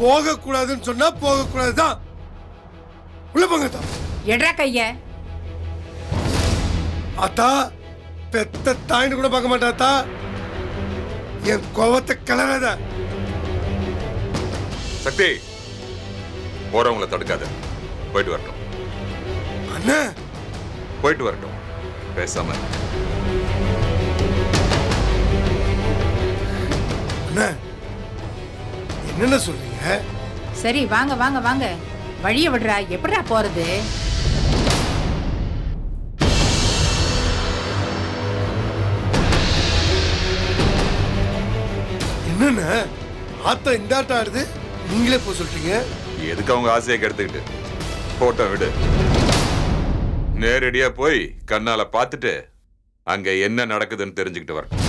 போக கூடாதுன்னு சொன்னா போக கூடாதுதான். உள்ள போங்க அத்தா. எட்ரா கைய. அத்தா பெத்த தாயின்னு கூட பார்க்க மாட்டாத்தா. என் கோவத்தை கிளறாத. சக்தி, போறவங்களை தடுக்காத. போயிட்டு வரட்டும். அண்ணா போயிட்டு வரட்டும். பேசாம. அண்ணா என்னென்ன சொல்றீங்க? சரி வாங்க வாங்க வாங்க. வழிய விடுறா. எப்படிடா போறது? என்னண்ணா ஆத்தா இந்த ஆட்டம் ஆடுது, நீங்களே போக சொல்றீங்க? எதுக்கு அவங்க ஆசையை கெடுத்துக்கிட்டு? போட்டோ விடு. நேரடியா போய் கண்ணால பார்த்துட்டு அங்க என்ன நடக்குதுன்னு தெரிஞ்சுக்கிட்டு வரட்டும்.